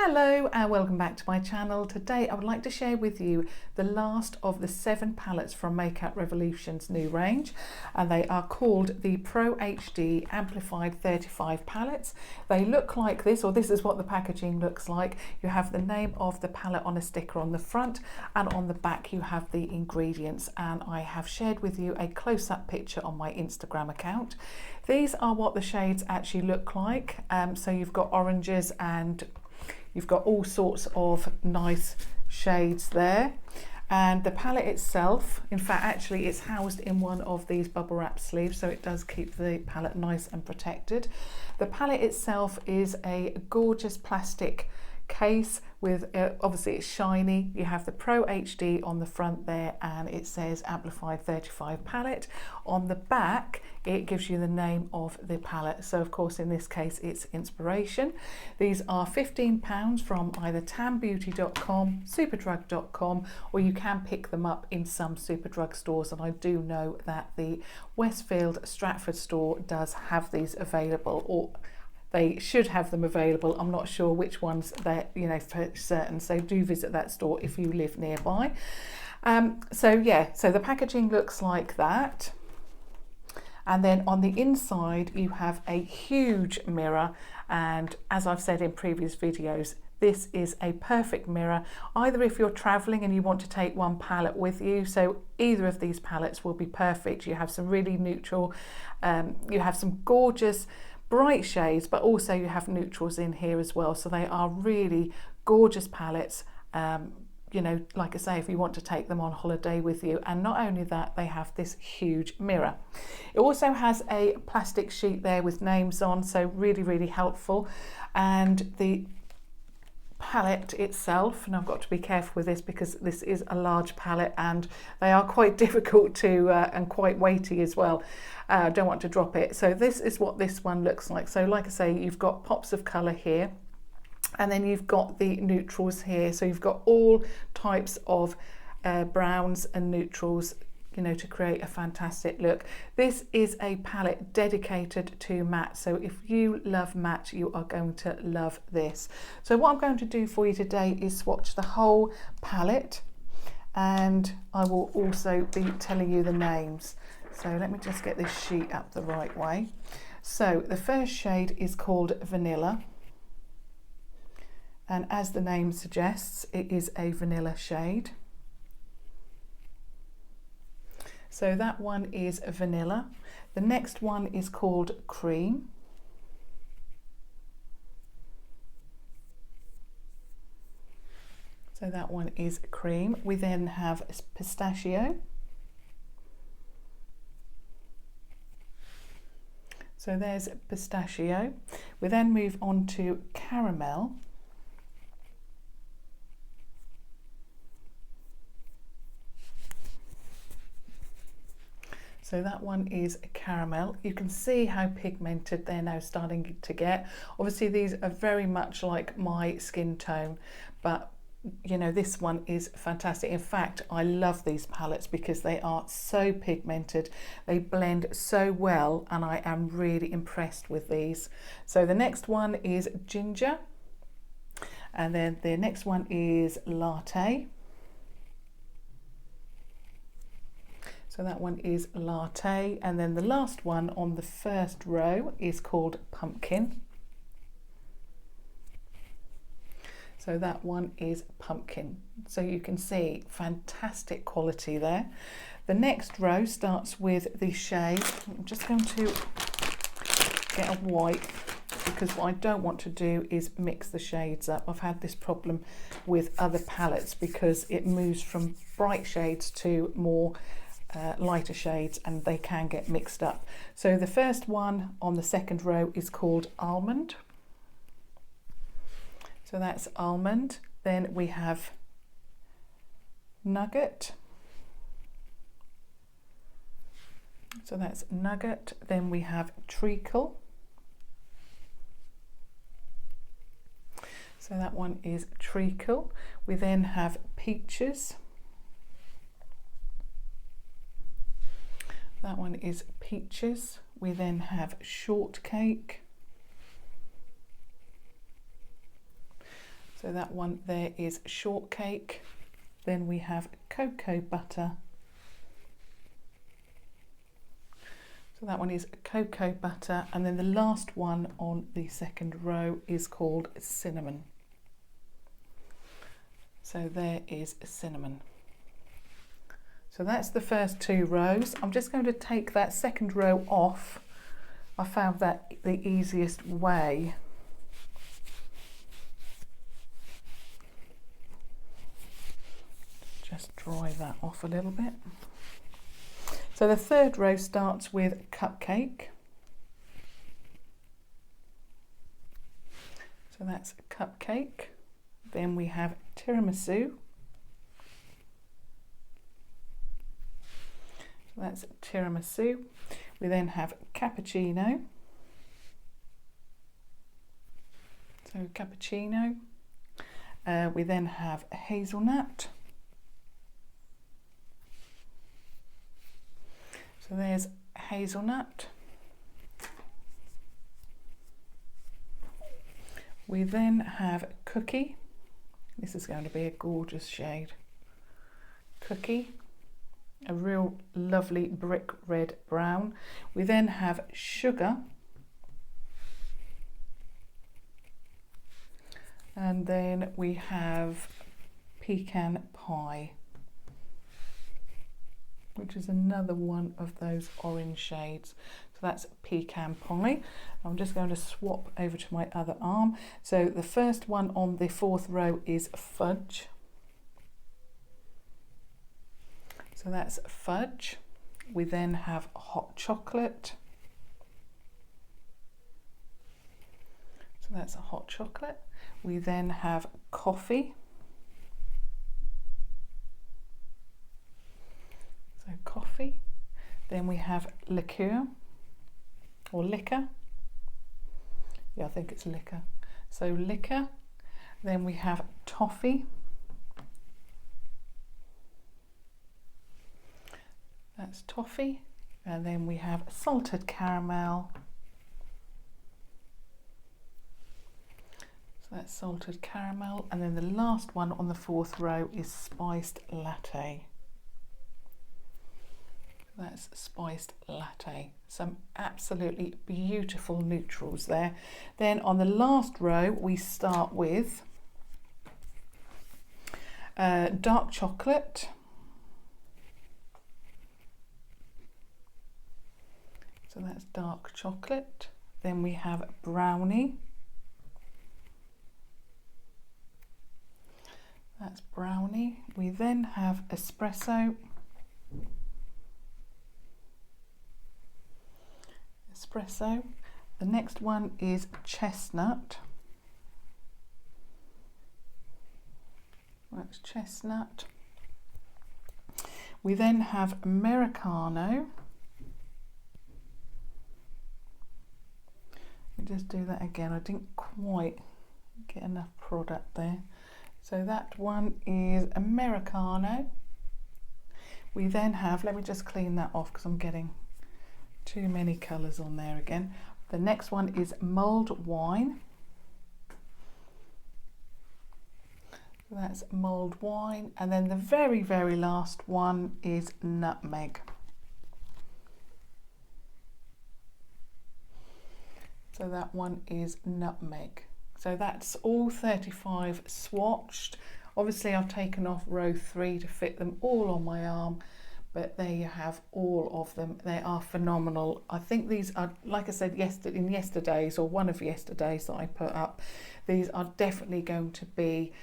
Hello and welcome back to my channel. Today I would like to share with you the last of the 7 palettes from Makeup Revolution's new range, and they are called the Pro HD Amplified 35 palettes. They look like this, or this is what the packaging looks like. You have the name of the palette on a sticker on the front, and on the back you have the ingredients, and I have shared with you a close-up picture on my Instagram account. These are what the shades actually look like. So you've got oranges and you've got all sorts of nice shades there. And the palette itself, in fact, actually it's housed in one of these bubble wrap sleeves, so it does keep the palette nice and protected. The palette itself is a gorgeous plastic case with, obviously it's shiny. You have the Pro HD on the front there, and it says Amplified 35 palette. On the back it gives you the name of the palette, so of course in this case it's Inspiration. These are £15 from either tambeauty.com, superdrug.com, or you can pick them up in some Superdrug stores, and I do know that the Westfield Stratford store does have these available, or they should have them available. I'm not sure which ones they're, for certain, so do visit that store if you live nearby. So the packaging looks like that, and then on the inside you have a huge mirror, and as I've said in previous videos, this is a perfect mirror either if you're traveling and you want to take one palette with you, so either of these palettes will be perfect. You have some really neutral, you have some gorgeous bright shades, but also you have neutrals in here as well, so they are really gorgeous palettes. Like I say, if you want to take them on holiday with you. And not only that, they have this huge mirror. It also has a plastic sheet there with names on, so really helpful. And the palette itself, and I've got to be careful with this because this is a large palette and they are quite difficult to and quite weighty as well. Don't want to drop it. So this is what this one looks like. So like I say, you've got pops of colour here, and then you've got the neutrals here, so you've got all types of browns and neutrals, to create a fantastic look. This is a palette dedicated to matte, so if you love matte, you are going to love this. So what I'm going to do for you today is swatch the whole palette, and I will also be telling you the names. So let me just get this sheet up the right way. So the first shade is called Vanilla, and as the name suggests, it is a vanilla shade. So that one is Vanilla. The next one is called Cream. So that one is Cream. We then have Pistachio. So there's Pistachio. We then move on to Caramel. So that one is Caramel. You can see how pigmented they're now starting to get. Obviously these are very much like my skin tone, but this one is fantastic. In fact, I love these palettes because they are so pigmented. They blend so well, and I am really impressed with these. So the next one is Ginger, and then the next one is Latte. So that one is Latte, and then the last one on the first row is called Pumpkin. So that one is Pumpkin. So you can see fantastic quality there. The next row starts with the shade. I'm just going to get a wipe because what I don't want to do is mix the shades up. I've had this problem with other palettes because it moves from bright shades to more lighter shades, and they can get mixed up. So the first one on the second row is called Almond. So that's Almond. Then we have Nugget. So that's Nugget. Then we have Treacle. So that one is Treacle. We then have Peaches. That one is Peaches. We then have Shortcake. So that one there is shortcake. Then we have cocoa butter. So that one is cocoa butter, and then the last one on the second row is called cinnamon. So there is cinnamon. So that's the first 2 rows. I'm just going to take that second row off. I found that the easiest way. Just dry that off a little bit. So the third row starts with cupcake. So that's cupcake. Then we have tiramisu. So that's tiramisu. We then have cappuccino. So cappuccino. We then have hazelnut. So there's hazelnut. We then have cookie. This is going to be a gorgeous shade. Cookie, a real lovely brick red brown. We then have sugar. And then we have pecan pie, which is another one of those orange shades. So that's pecan pie. I'm just going to swap over to my other arm. So the first one on the 4th row is fudge. So that's fudge. We then have hot chocolate. So that's a hot chocolate. We then have coffee. So coffee. Then we have liqueur or liquor. Yeah, I think it's liquor. So liquor. Then we have toffee. That's toffee. And then we have salted caramel. So that's salted caramel. And then the last one on the 4th row is spiced latte. That's spiced latte. Some absolutely beautiful neutrals there. Then on the last row we start with dark chocolate. So that's dark chocolate. Then we have brownie. That's brownie. We then have espresso. Espresso. The next one is chestnut. That's chestnut. We then have Americano. Let me just do that again. I didn't quite get enough product there. So that one is Americano. We then have, let me just clean that off because I'm getting too many colours on there again. The next one is mulled wine. So that's mulled wine. And then the very, very last one is nutmeg. So that one is nutmeg. So that's all 35 swatched. Obviously I've taken off row 3 to fit them all on my arm. But there you have all of them. They are phenomenal. I think these are, like I said in yesterday's or one of yesterday's that I put up, these are definitely going to be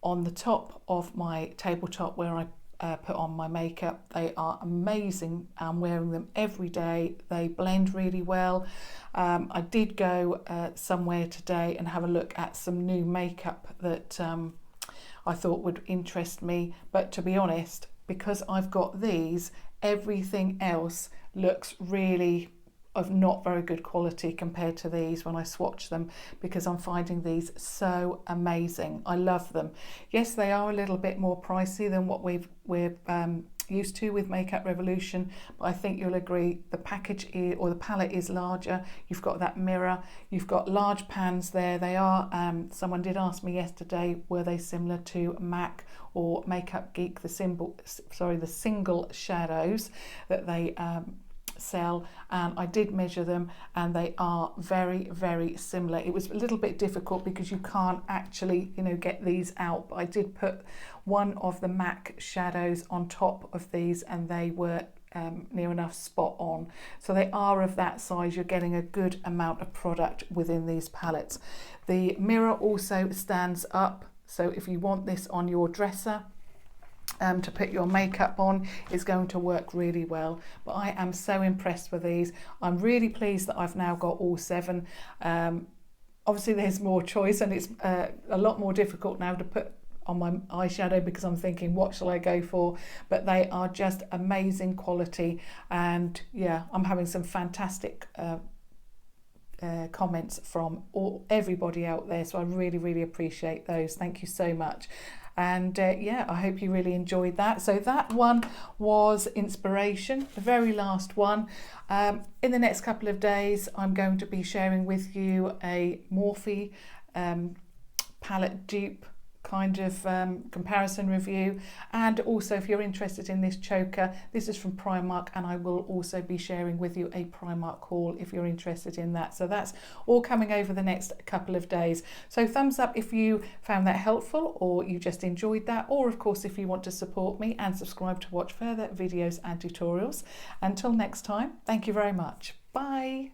on the top of my tabletop where I put on my makeup. They are amazing. I'm wearing them every day. They blend really well. I did go somewhere today and have a look at some new makeup that I thought would interest me. But to be honest, because I've got these, everything else looks really of not very good quality compared to these when I swatch them, because I'm finding these so amazing. I love them. Yes, they are a little bit more pricey than what we're used to with Makeup Revolution, but I think you'll agree the package or the palette is larger. You've got that mirror, you've got large pans there. They are, someone did ask me yesterday, were they similar to MAC or Makeup Geek, the single shadows that they sell, and I did measure them and they are very, very similar. It was a little bit difficult because you can't actually, you know, get these out, but I did put one of the MAC shadows on top of these and they were near enough spot on. So they are of that size. You're getting a good amount of product within these palettes. The mirror also stands up, so if you want this on your dresser to put your makeup on, is going to work really well. But I am so impressed with these. I'm really pleased that I've now got all 7. Obviously there's more choice and it's a lot more difficult now to put on my eyeshadow because I'm thinking, what shall I go for? But they are just amazing quality, and yeah, I'm having some fantastic comments from everybody out there, so I really, really appreciate those. Thank you so much. And yeah, I hope you really enjoyed that. So that one was inspiration, the very last one. In the next couple of days, I'm going to be sharing with you a Morphe palette dupe kind of comparison review, and also if you're interested in this choker, this is from Primark, and I will also be sharing with you a Primark haul if you're interested in that. So that's all coming over the next couple of days. So thumbs up if you found that helpful or you just enjoyed that, or of course if you want to support me, and subscribe to watch further videos and tutorials. Until next time, thank you very much. Bye.